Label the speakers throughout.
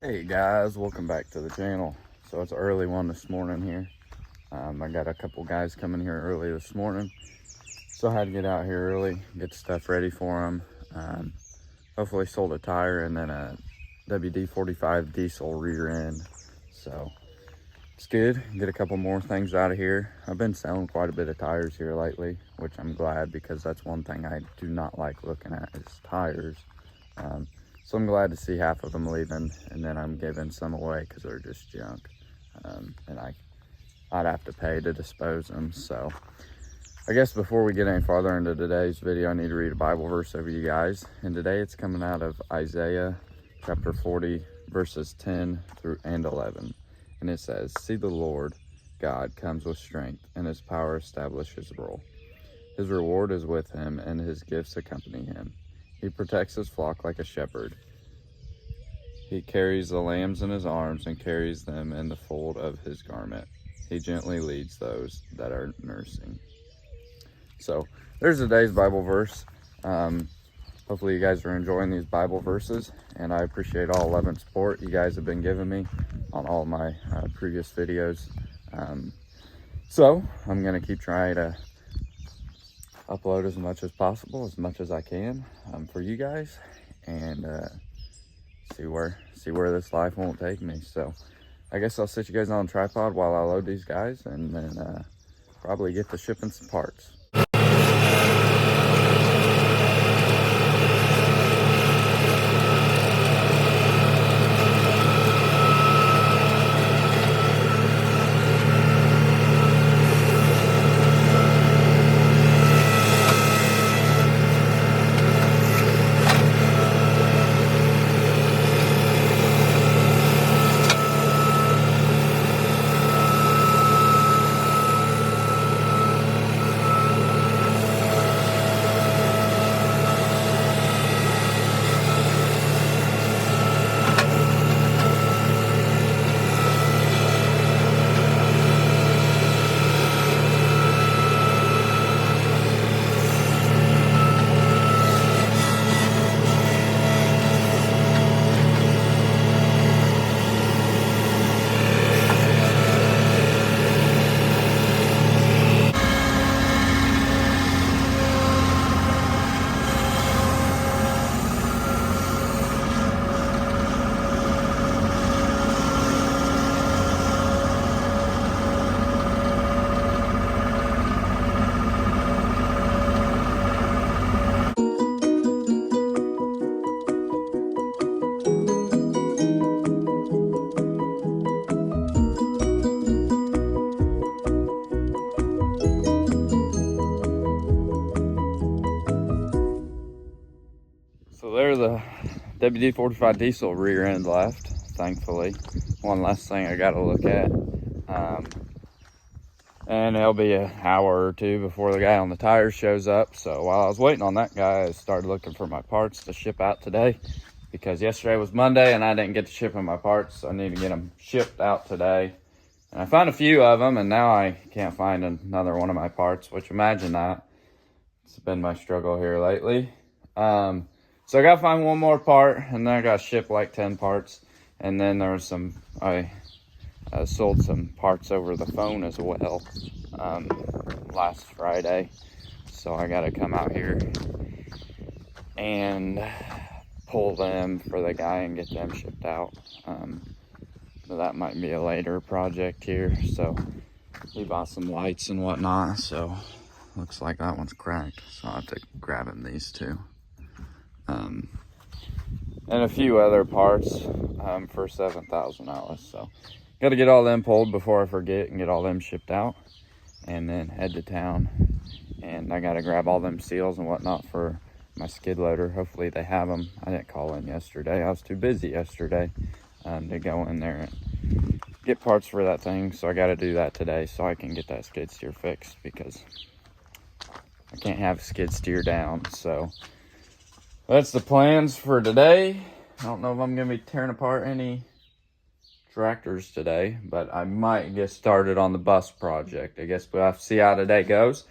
Speaker 1: Hey guys, welcome back to the channel. So it's an early one this morning here. I got a couple guys coming here early this morning, so I had to get out here early, get stuff ready for them. Hopefully sold a tire and then a WD-45 diesel rear end. So it's good. Get a couple more things out of here. I've been selling quite a bit of tires here lately, which I'm glad, because that's one thing I do not like looking at is tires. So I'm glad to see half of them leaving, and then I'm giving some away because they're just junk. And I'd have to pay to dispose them. So I guess before we get any farther into today's video, I need to read a Bible verse over you guys. And today it's coming out of Isaiah chapter 40, verses 10 through and 11. And it says, "See, the Lord God comes with strength, and his power establishes rule. His reward is with him, and his gifts accompany him. He protects his flock like a shepherd. He carries the lambs in his arms and carries them in the fold of his garment. He gently leads those that are nursing." So there's today's Bible verse. Hopefully you guys are enjoying these Bible verses, and I appreciate all love and support you guys have been giving me on all my previous videos. So I'm going to keep trying to upload as much as possible, as much as I can for you guys, and see where this life won't take me. So I guess I'll sit you guys on a tripod while I load these guys, and then probably get to shipping some parts. So there's a WD-45 diesel rear end left, thankfully. One last thing I got to look at. And it'll be an hour or two before the guy on the tires shows up. So while I was waiting on that guy, I started looking for my parts to ship out today, because yesterday was Monday and I didn't get to ship my parts. So I need to get them shipped out today. And I found a few of them, and now I can't find another one of my parts, which, imagine that. It's been my struggle here lately. So I gotta find one more part, and then I gotta ship like 10 parts. And then there was I sold some parts over the phone as well last Friday. So I gotta come out here and pull them for the guy and get them shipped out. So that might be a later project here. So we bought some lights and whatnot, so looks like that one's cracked. So I'll have to grab him these two. And a few other parts for $7,000. So got to get all them pulled before I forget and get all them shipped out, and then head to town. And I got to grab all them seals and whatnot for my skid loader. Hopefully they have them. I didn't call in yesterday. I was too busy yesterday to go in there and get parts for that thing. So I got to do that today so I can get that skid steer fixed, because I can't have a skid steer down. So that's the plans for today. I don't know if I'm going to be tearing apart any tractors today, but I might get started on the bus project. I guess we'll have to see how today goes,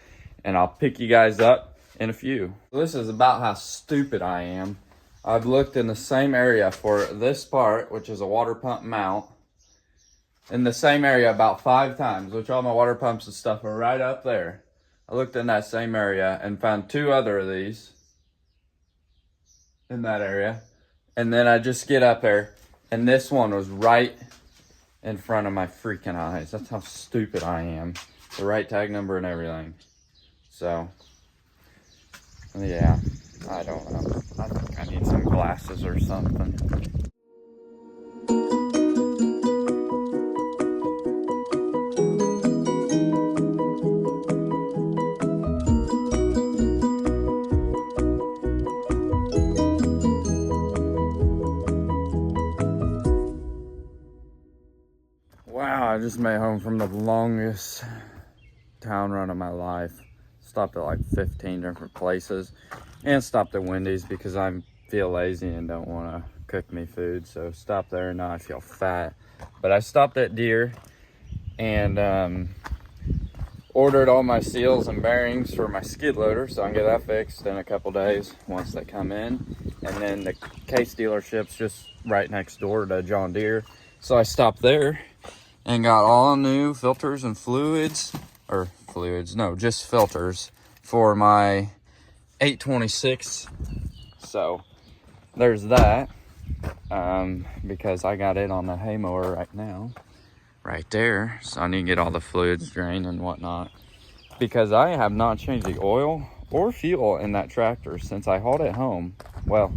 Speaker 1: and I'll pick you guys up in a few. This is about how stupid I am. I've looked in the same area for this part, which is a water pump mount, in the same area about 5 times, which all my water pumps and stuff are right up there. I looked in that same area and found 2 other of these in that area. And then I just get up there, and this one was right in front of my freaking eyes. That's how stupid I am. The right tag number and everything. So, yeah, I don't know. I think I need some glasses or something. Wow, I just made home from the longest town run of my life. Stopped at like 15 different places and stopped at Wendy's because I feel lazy and don't want to cook me food. So stopped there, and now I feel fat. But I stopped at Deere and ordered all my seals and bearings for my skid loader, so I can get that fixed in a couple days once they come in. And then the Case dealership's just right next door to John Deere, so I stopped there and got all new filters and fluids, just filters for my 826. So there's that, because I got it on the hay mower right now, right there. So I need to get all the fluids drained and whatnot, because I have not changed the oil or fuel in that tractor since I hauled it home. Well,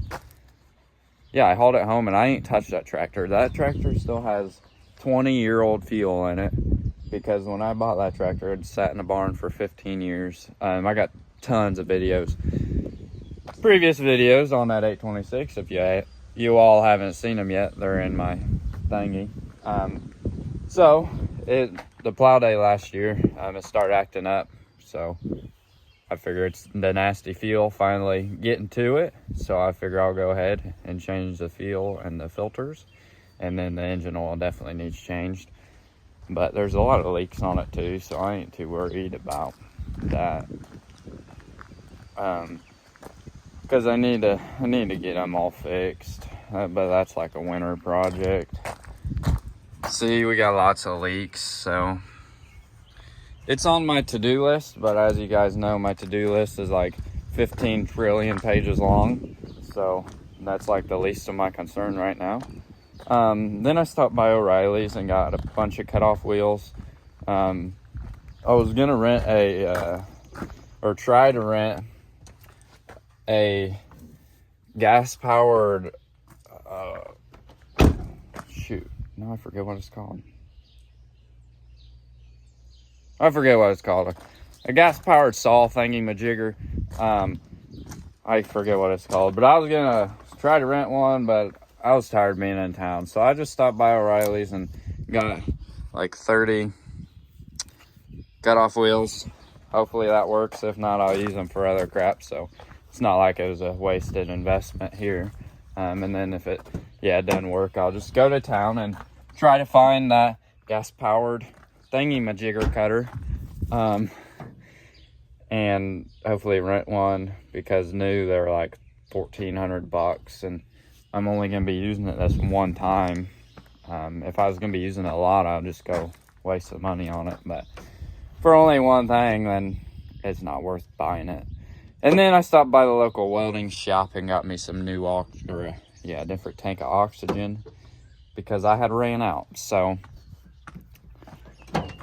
Speaker 1: yeah, I hauled it home and I ain't touched that tractor. That tractor still has 20-year-old fuel in it, because when I bought that tractor, it sat in a barn for 15 years. I got tons of videos, previous videos on that 826. If you all haven't seen them yet, they're in my thingy. So the plow day last year, it started acting up. So I figure it's the nasty fuel finally getting to it. So I figure I'll go ahead and change the fuel and the filters. And then the engine oil definitely needs changed. But there's a lot of leaks on it too, so I ain't too worried about that. Because I need to get them all fixed. But that's like a winter project. See, we got lots of leaks, so it's on my to-do list. But as you guys know, my to-do list is like 15 trillion pages long. So that's like the least of my concern right now. Then I stopped by O'Reilly's and got a bunch of cutoff wheels. I was gonna rent try to rent a gas-powered, I forget what it's called. A gas-powered saw thingy-majigger. I forget what it's called, but I was gonna try to rent one, but I was tired of being in town. So I just stopped by O'Reilly's and got like 30 cut-off wheels. Hopefully that works. If not, I'll use them for other crap. So it's not like it was a wasted investment here. And then if it doesn't work, I'll just go to town and try to find that gas-powered thingy-majigger cutter. And hopefully rent one, because new they're like $1,400, and I'm only going to be using it this one time. If I was going to be using it a lot, I'll just go waste some money on it. But for only one thing, then it's not worth buying it. And then I stopped by the local welding shop and got me some new different tank of oxygen, because I had ran out. So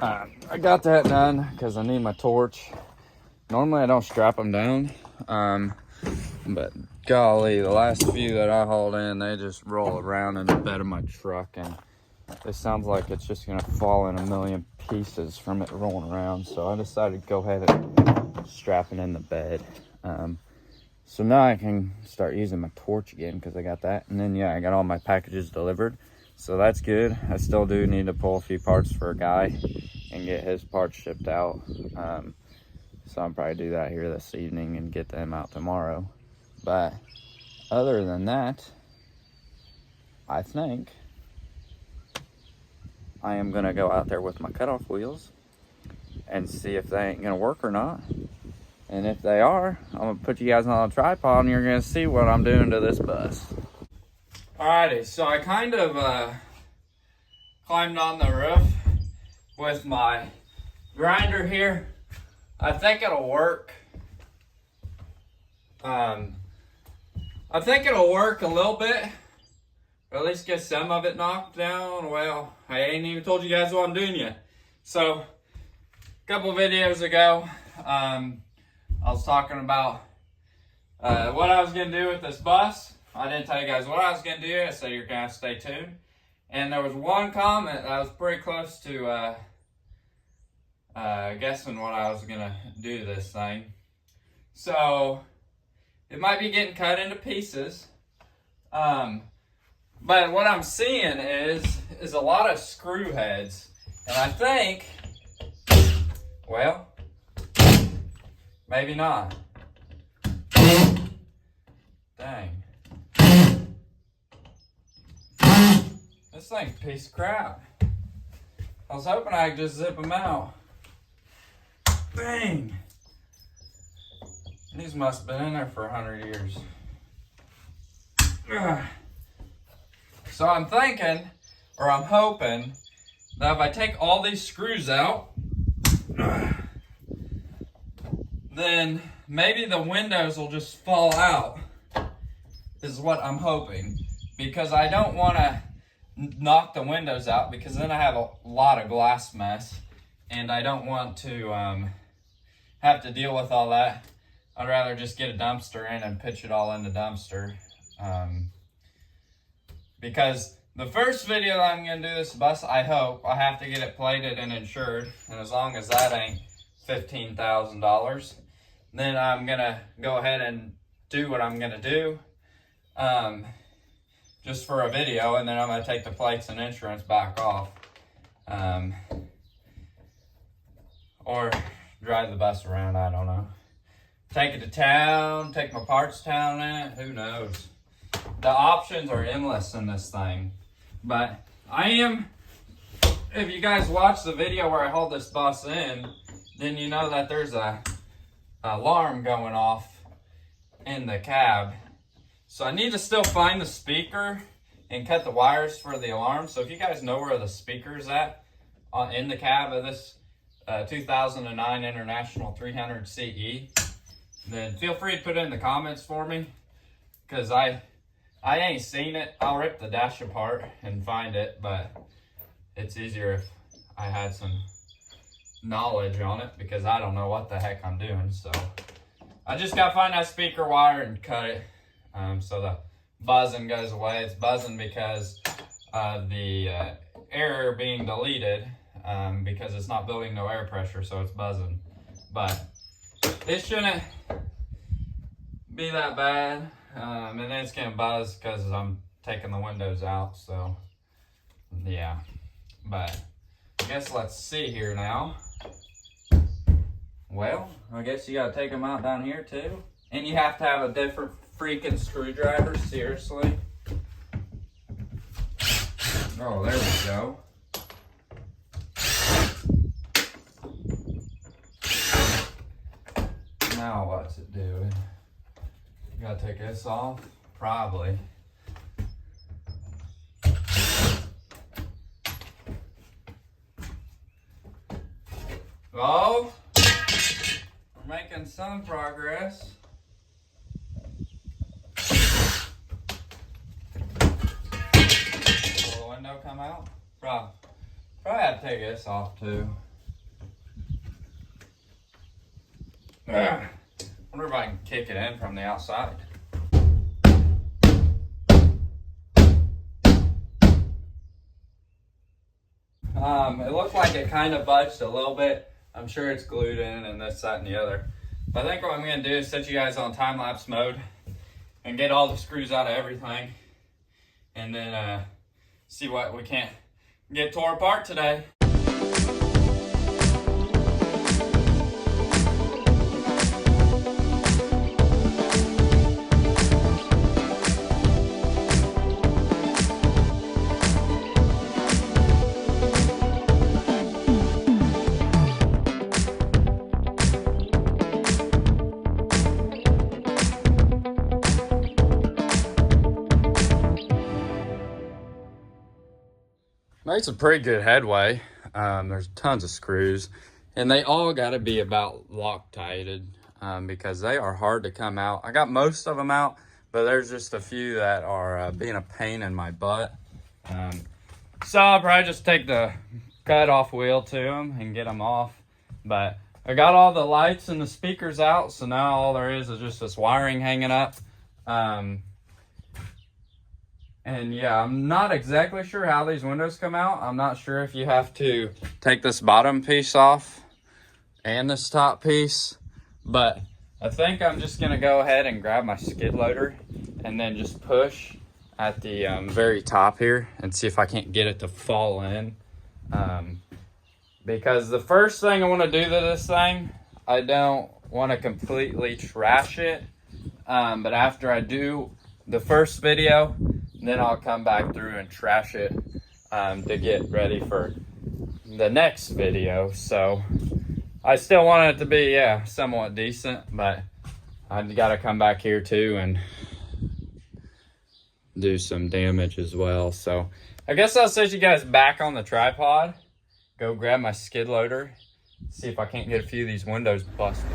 Speaker 1: I got that done because I need my torch. Normally I don't strap them down, but golly, the last few that I hauled in, they just roll around in the bed of my truck, and it sounds like it's just gonna fall in a million pieces from it rolling around. So I decided to go ahead and strap it in the bed. So now I can start using my torch again, because I got that. And then I got all my packages delivered, so that's good. I still do need to pull a few parts for a guy and get his parts shipped out. So I'll probably do that here this evening and get them out tomorrow. But other than that, I think I am gonna go out there with my cutoff wheels and see if they ain't gonna work or not. And if they are, I'm gonna put you guys on a tripod and you're gonna see what I'm doing to this bus. Alrighty, so I kind of climbed on the roof with my grinder here. I think it'll work. I think it'll work a little bit, or at least get some of it knocked down. Well, I ain't even told you guys what I'm doing yet. So, a couple videos ago, I was talking about what I was going to do with this bus. I didn't tell you guys what I was going to do, so you're going to have to stay tuned. And there was one comment that was pretty close to guessing what I was going to do this thing. So, it might be getting cut into pieces. But what I'm seeing is a lot of screw heads. And I think, well, maybe not. Dang. This thing's a piece of crap. I was hoping I could just zip them out. Dang. These must have been in there for 100 years. Ugh. So I'm thinking, or I'm hoping, that if I take all these screws out, then maybe the windows will just fall out, is what I'm hoping. Because I don't want to knock the windows out, because then I have a lot of glass mess, and I don't want to have to deal with all that. I'd rather just get a dumpster in and pitch it all in the dumpster. Because the first video that I'm going to do this bus, I hope, I have to get it plated and insured. And as long as that ain't $15,000, then I'm going to go ahead and do what I'm going to do. Just for a video, and then I'm going to take the plates and insurance back off. Or drive the bus around, I don't know. Take it to town, take my parts down in it, who knows. The options are endless in this thing. But I am, if you guys watch the video where I hold this bus in, then you know that there's a alarm going off in the cab. So I need to still find the speaker and cut the wires for the alarm. So if you guys know where the speaker's at in the cab of this 2009 International 300 CE, then feel free to put it in the comments for me, because I ain't seen it. I'll rip the dash apart and find it, but it's easier if I had some knowledge on it, because I don't know what the heck I'm doing. So I just gotta find that speaker wire and cut it so the buzzing goes away. It's buzzing because the air being deleted, because it's not building no air pressure, so it's buzzing. But it shouldn't be that bad. And then it's gonna buzz because I'm taking the windows out, so yeah. But I guess let's see here now. Well, I guess you gotta take them out down here too. And you have to have a different freaking screwdriver, seriously. Oh, there we go. Now what's it doing? You gotta take this off? Probably. Oh, we're making some progress. Will the window come out? Probably have to take this off too. Wonder if I can kick it in from the outside. It looked like it kind of budged a little bit. I'm sure it's glued in and this, that, and the other. But I think what I'm going to do is set you guys on time-lapse mode and get all the screws out of everything. And then see what we can't get tore apart today. Made some pretty good headway. There's tons of screws, and they all got to be about Loctited because they are hard to come out. I got most of them out, but there's just a few that are being a pain in my butt. So I'll probably just take the cut off wheel to them and get them off. But I got all the lights and the speakers out, so now all there is just this wiring hanging up. And yeah, I'm not exactly sure how these windows come out. I'm not sure if you have to take this bottom piece off and this top piece, but I think I'm just gonna go ahead and grab my skid loader and then just push at the very top here and see if I can't get it to fall in. Because the first thing I wanna do to this thing, I don't wanna completely trash it, but after I do the first video, then I'll come back through and trash it to get ready for the next video. So I still want it to be, yeah, somewhat decent, but I gotta come back here too and do some damage as well. So I guess I'll set you guys back on the tripod, go grab my skid loader, see if I can't get a few of these windows busted.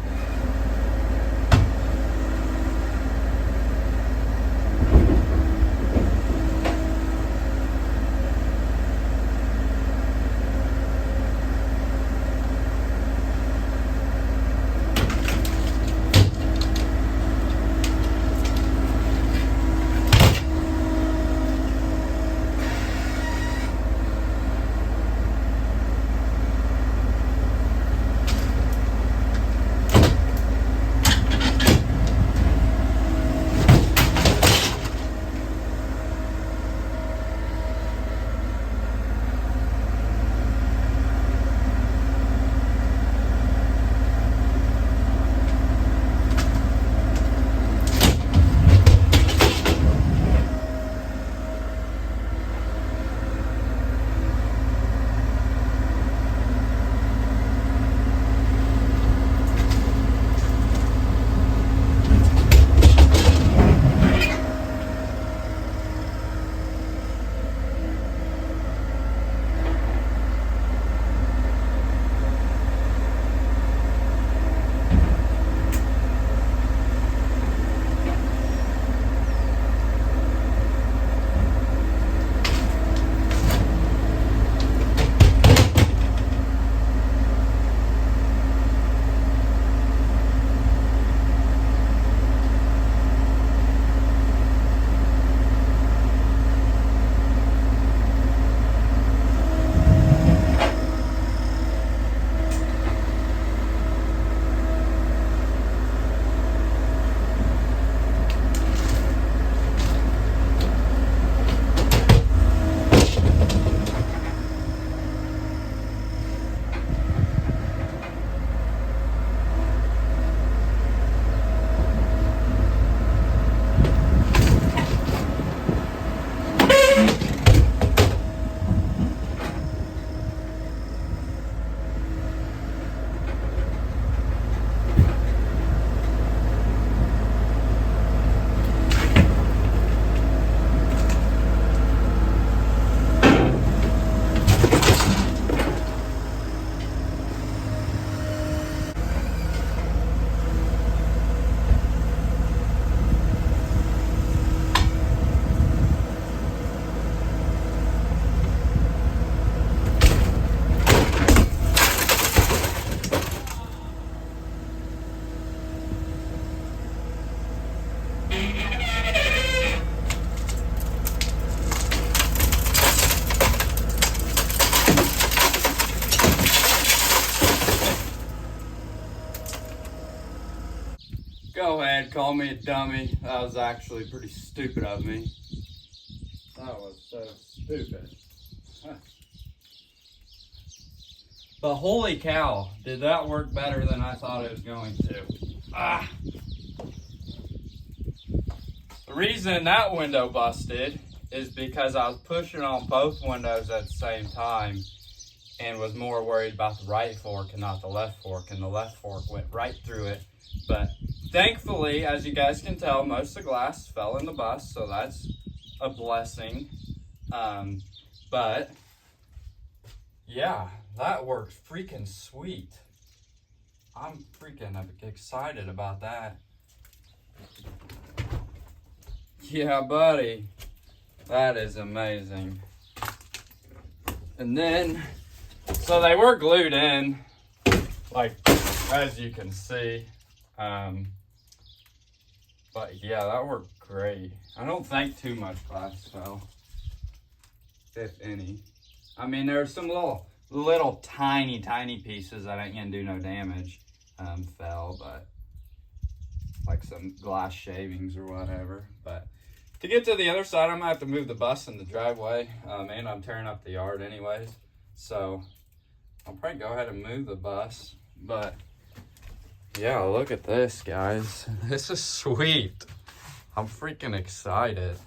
Speaker 1: Go ahead, call me a dummy. That was actually pretty stupid of me. That was so stupid. But holy cow, did that work better than I thought it was going to. The reason that window busted is because I was pushing on both windows at the same time and was more worried about the right fork and not the left fork, and the left fork went right through it. But thankfully, as you guys can tell, most of the glass fell in the bus, so that's a blessing. But
Speaker 2: yeah, that worked freaking sweet. I'm freaking excited about that. Yeah, buddy. That is amazing. And then, so they were glued in, like, as you can see. But yeah, that worked great. I don't think too much glass fell, if any. I mean, there are some little tiny pieces that ain't gonna do no damage, fell, but like some glass shavings or whatever. But to get to the other side, I'm gonna have to move the bus in the driveway, and I'm tearing up the yard anyways. So I'll probably go ahead and move the bus. But yeah, look at this, guys. This is sweet. I'm freaking excited.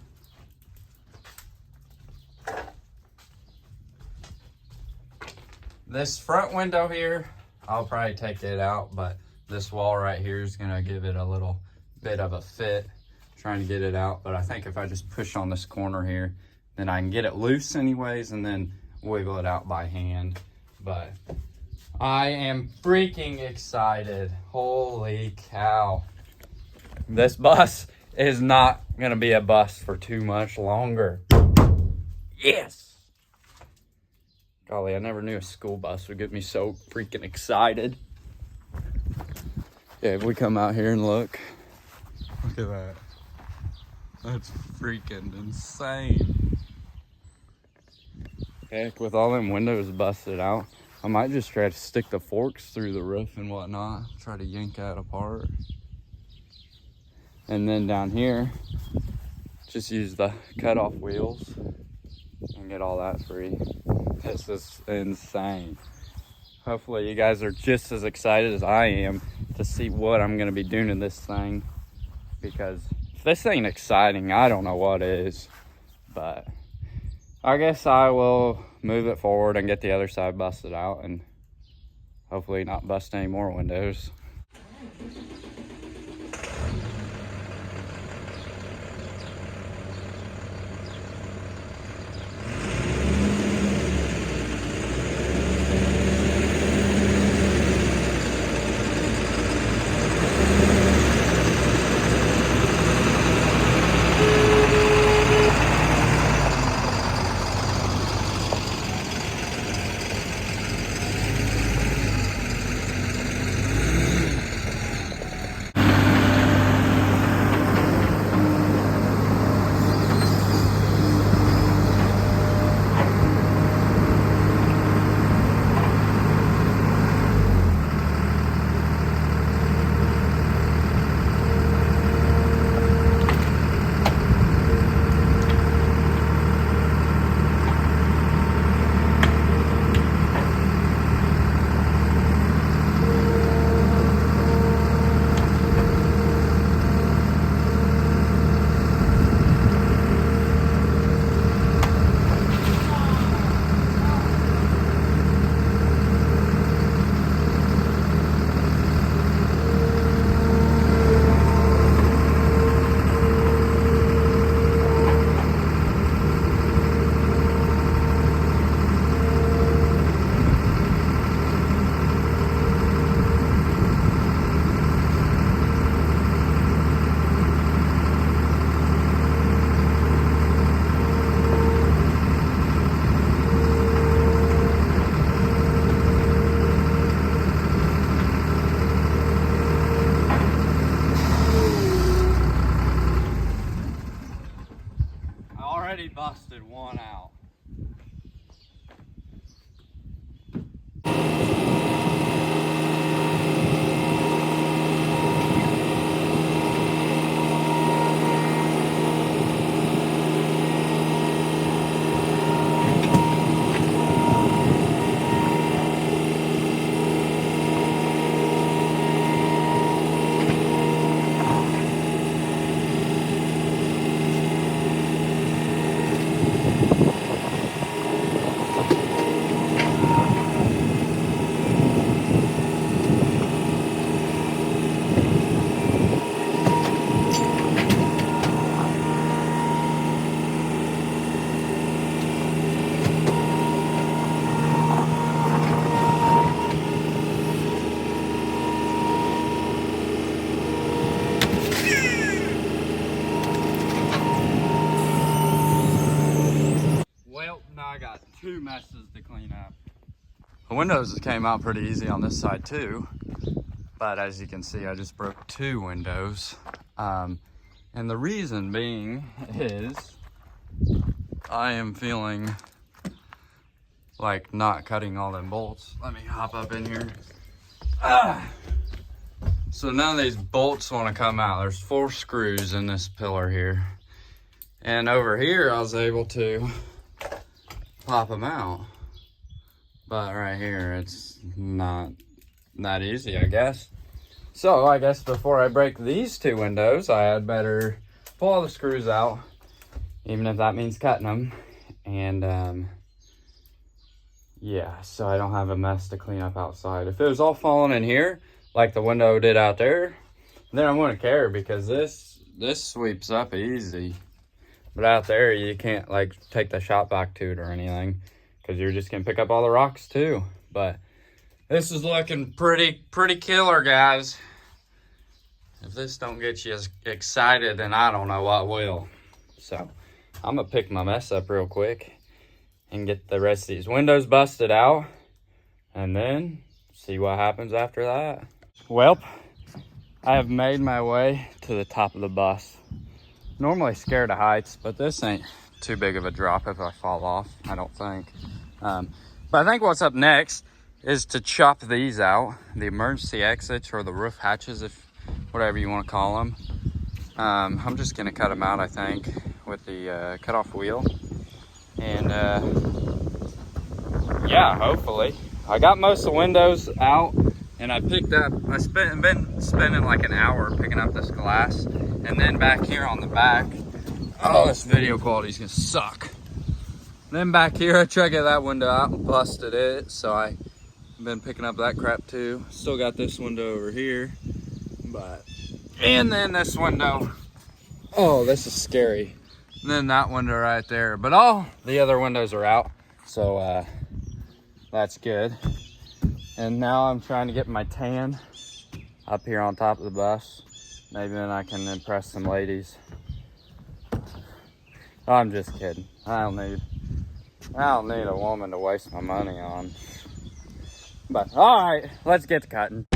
Speaker 2: This front window here, I'll probably take it out, but this wall right here is gonna give it a little bit of a fit. Trying to get it out, but I think if I just push on this corner here, then I can get it loose anyways and then wiggle it out by hand. But I am freaking excited. Holy cow. This bus is not gonna be a bus for too much longer. Yes! Golly, I never knew a school bus would get me so freaking excited. Yeah, if we come out here and look at that. That's freaking insane. Heck, with all them windows busted out, I might just try to stick the forks through the roof and whatnot. Try to yank that apart. And then down here, just use the cutoff wheels and get all that free. This is insane. Hopefully you guys are just as excited as I am to see what I'm gonna be doing in this thing, because if this ain't exciting, I don't know what is. But I guess I will move it forward and get the other side busted out and hopefully not bust any more windows. got 2 messes to clean up.
Speaker 1: The windows came out pretty easy on this side too. But as you can see, I just broke 2 windows. And the reason being is I am feeling like not cutting all them bolts. Let me hop up in here. So none of these bolts want to come out. There's 4 screws in this pillar here. And over here, I was able to pop them out. But right here, it's not that easy, I guess. So I guess before I break these 2 windows, I had better pull all the screws out, even if that means cutting them. And yeah, so I don't have a mess to clean up outside. If it was all falling in here, like the window did out there, then I wouldn't care, because this sweeps up easy. But out there, you can't like take the shop vac to it or anything, because you're just gonna pick up all the rocks too. But this is looking pretty killer, guys. If this don't get you as excited, then I don't know what will. So I'm gonna pick my mess up real quick and get the rest of these windows busted out, and then see what happens after that. Well, I have made my way to the top of the bus. Normally scared of heights, but this ain't too big of a drop if I fall off, I don't think. But I think what's up next is to chop these out, the emergency exits or the roof hatches, if whatever you want to call them. I'm just gonna cut them out, I think, with the cutoff wheel. And yeah, hopefully. I got most of the windows out, and I've been spending like an hour picking up this glass. And then back here on the back, oh, this video quality is gonna suck. Then back here, I tried to get that window out and busted it. So I've been picking up that crap too. Still got this window over here, and then this window. Oh, this is scary. And then that window right there. But all the other windows are out, so that's good. And now I'm trying to get my tan up here on top of the bus. Maybe then I can impress some ladies. I'm just kidding. I don't need a woman to waste my money on. But all right, let's get to cutting.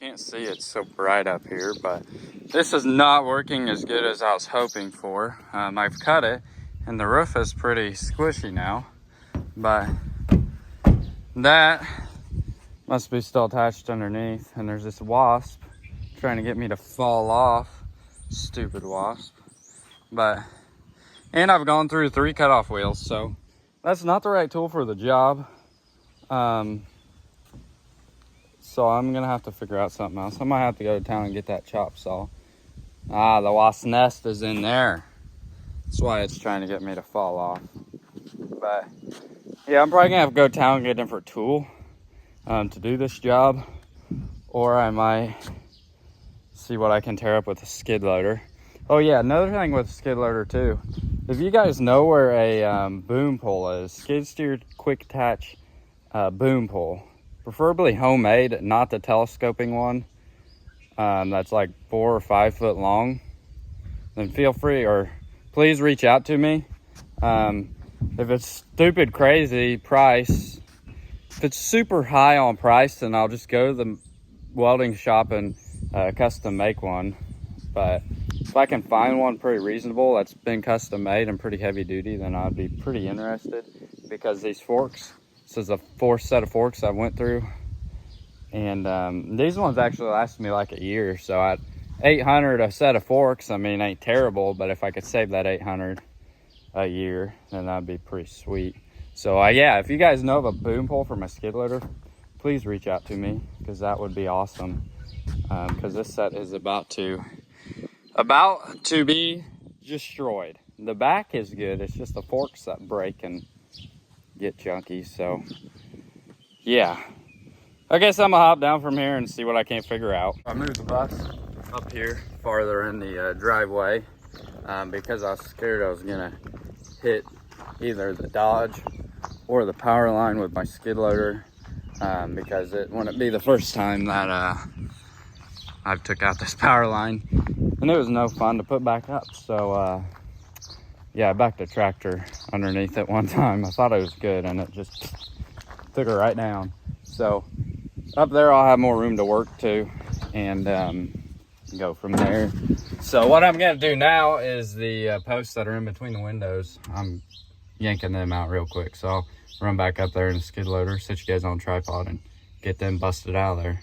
Speaker 1: Can't see, it's so bright up here, but this is not working as good as I was hoping for. I've cut it and the roof is pretty squishy now, but that must be still attached underneath. And there's this wasp trying to get me to fall off. Stupid wasp. And I've gone through 3 cutoff wheels, so that's not the right tool for the job. So I'm gonna have to figure out something else. I might have to go to town and get that chop saw. Ah, the wasp nest is in there. That's why it's trying to get me to fall off. But yeah, I'm probably gonna have to go to town and get a different tool to do this job. Or I might see what I can tear up with a skid loader. Oh yeah, another thing with a skid loader too. If you guys know where a boom pole is, skid steer quick attach boom pole. Preferably homemade, not the telescoping one that's like 4 or 5 foot long, then feel free, or please reach out to me. If it's stupid crazy price, if it's super high on price, then I'll just go to the welding shop and custom make one. But if I can find one pretty reasonable that's been custom made and pretty heavy duty, then I'd be pretty interested, because these forks, this is the 4th set of forks I went through, and these ones actually lasted me like a year. So at $800 a set of forks, I mean, ain't terrible, but if I could save that $800 a year, then that'd be pretty sweet. So yeah, if you guys know of a boom pole for my skid loader, please reach out to me, because that would be awesome. Because this set is about to be destroyed. The back is good, it's just the forks that break and get junky. So
Speaker 2: yeah, I guess I'm gonna hop down from here and see what I can't figure out. I moved the bus up here farther in the driveway because I was scared I was gonna hit either the Dodge or the power line with my skid loader, because it wouldn't be the first time that I've took out this power line, and it was no fun to put back up. So yeah, I backed a tractor underneath it one time. I thought it was good, and it just took her right down. So up there I'll have more room to work to, and go from there. So what I'm gonna do now is the posts that are in between the windows, I'm yanking them out real quick. So I'll run back up there in a skid loader, set you guys on a tripod, and get them busted out of there.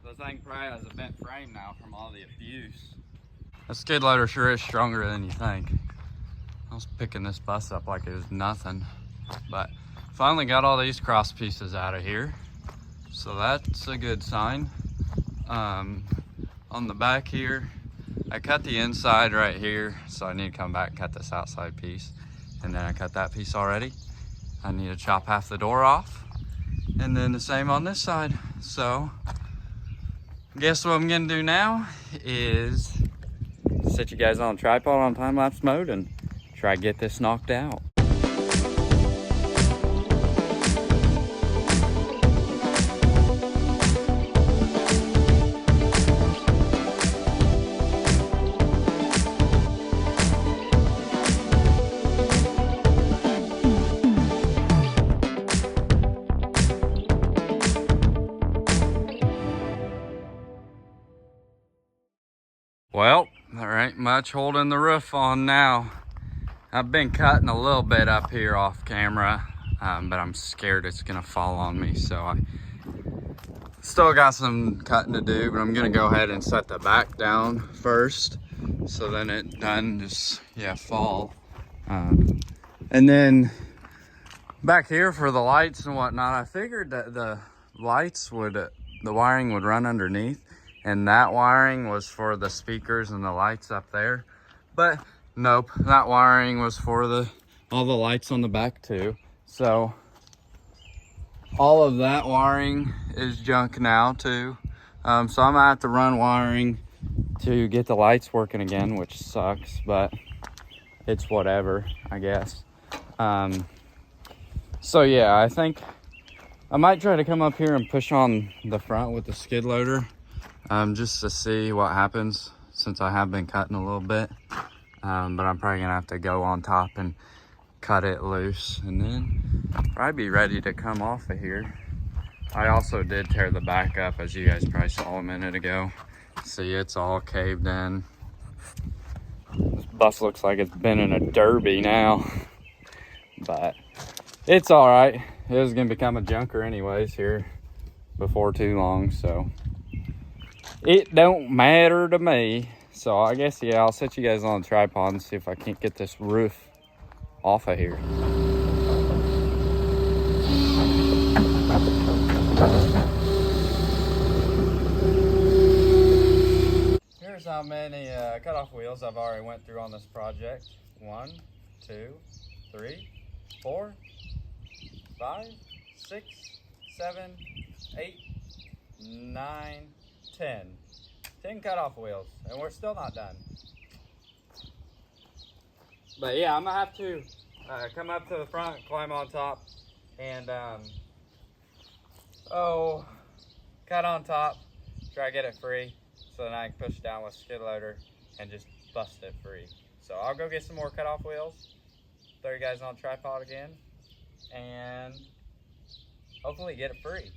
Speaker 2: The thing probably has a bent frame now from all the abuse. The skid loader sure is stronger than you think. I was picking this bus up like it was nothing, but finally got all these cross pieces out of here, so that's a good sign. On the back here, I cut the inside right here, so I need to come back and cut this outside piece, and then I cut that piece already. I need to chop half the door off, and then the same on this side. So guess what I'm gonna do now is set you guys on a tripod on time-lapse mode and try to get this knocked out. Well, there ain't much holding the roof on now. I've been cutting a little bit up here off camera, but I'm scared it's gonna fall on me. So I still got some cutting to do, but I'm gonna go ahead and set the back down first, so then it doesn't just, fall. And then back here for the lights and whatnot, I figured that the lights would, the wiring would run underneath, and that wiring was for the speakers and the lights up there. But nope, that wiring was for all the lights on the back too. So all of that wiring is junk now too. So I'm gonna have to run wiring to get the lights working again, which sucks, but it's whatever, I guess. So yeah, I think I might try to come up here and push on the front with the skid loader, just to see what happens, since I have been cutting a little bit. But I'm probably gonna have to go on top and cut it loose, and then probably be ready to come off of here. I also did tear the back up, as you guys probably saw a minute ago. See, it's all caved in. This bus looks like it's been in a derby now, but It's all right. It was gonna become a junker anyways here before too long, so it don't matter to me. So I guess, yeah, I'll set you guys on a tripod and see if I can't get this roof off of here. Here's how many cutoff wheels I've already went through on this project. 1, 2, 3, 4, 5, 6, 7, 8, 9, 10. 10 cutoff wheels, and we're still not done. But yeah, I'm gonna have to come up to the front, climb on top, and cut on top, try to get it free, so then I can push it down with a skid loader and just bust it free. So I'll go get some more cutoff wheels, throw you guys on a tripod again, and hopefully get it free.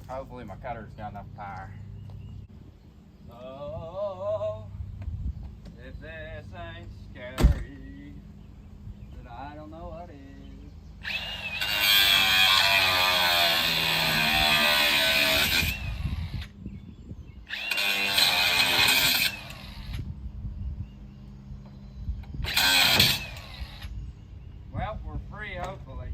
Speaker 2: Hopefully my cutter's got enough power. Oh, if this ain't scary, then I don't know what is. Well, we're free, hopefully.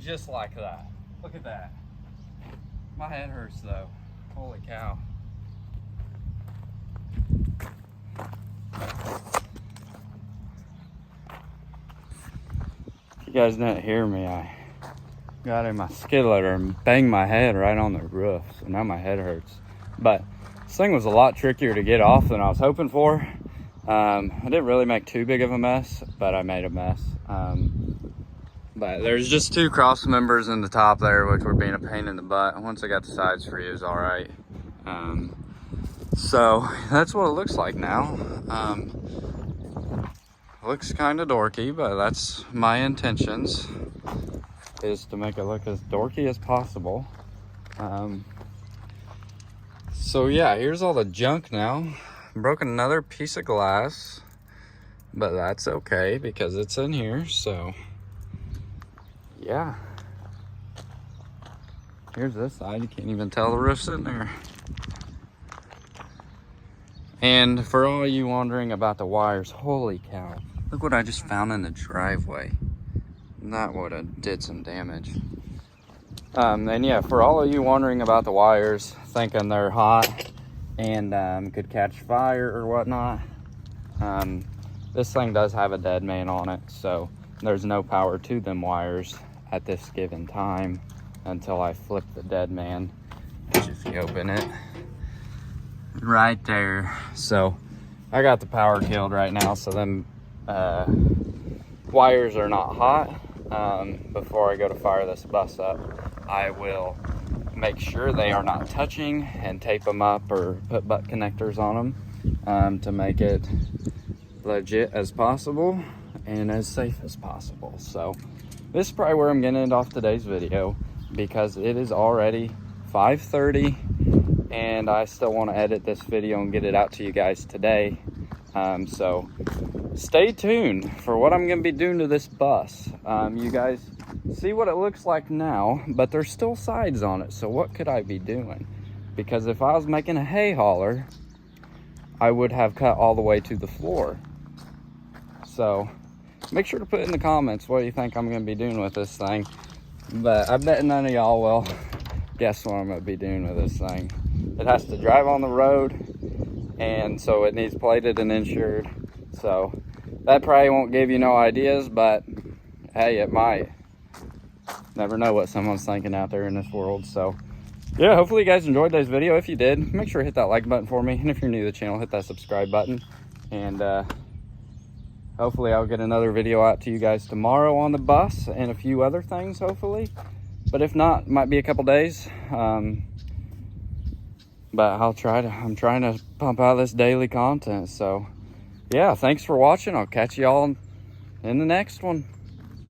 Speaker 2: just like that. Look at that. My head hurts though. Holy cow. If you guys didn't hear me, I got in my skid loader and banged my head right on the roof. So now my head hurts. But this thing was a lot trickier to get off than I was hoping for. I didn't really make too big of a mess, but I made a mess. But there's just 2 cross members in the top there, which were being a pain in the butt. Once I got the sides free, it was all right. So that's what it looks like now. Looks kind of dorky, but that's my intentions, is to make it look as dorky as possible. So yeah, here's all the junk now. Broken another piece of glass, but that's okay because it's in here. So yeah, here's this side. You can't even tell the roof's in there. And for all you wondering about the wires, holy cow, look what I just found in the driveway. That would have did some damage. And yeah, for all of you wondering about the wires, thinking they're hot and could catch fire or whatnot, this thing does have a dead man on it, so there's no power to them wires at this given time until I flip the dead man, which if you open it, right there. So I got the power killed right now, so them wires are not hot. Before I go to fire this bus up, I will make sure they are not touching and tape them up or put butt connectors on them to make it legit as possible and as safe as possible. So this is probably where I'm gonna end off today's video, because it is already 5:30 and I still want to edit this video and get it out to you guys today. So stay tuned for what I'm going to be doing to this bus. You guys see what it looks like now, but there's still sides on it. So what could I be doing? Because if I was making a hay hauler, I would have cut all the way to the floor. So make sure to put in the comments what you think I'm going to be doing with this thing. But I bet none of y'all will guess what I'm going to be doing with this thing. It has to drive on the road, and so it needs plated and insured. So that probably won't give you no ideas, but hey, it might. Never know what someone's thinking out there in this world. So yeah, hopefully you guys enjoyed today's video. If you did, make sure to hit that like button for me, and if you're new to the channel, hit that subscribe button. And hopefully I'll get another video out to you guys tomorrow on the bus and a few other things, hopefully. But if not, it might be a couple days. But I'm trying to pump out this daily content. So yeah, thanks for watching. I'll catch y'all in the next one.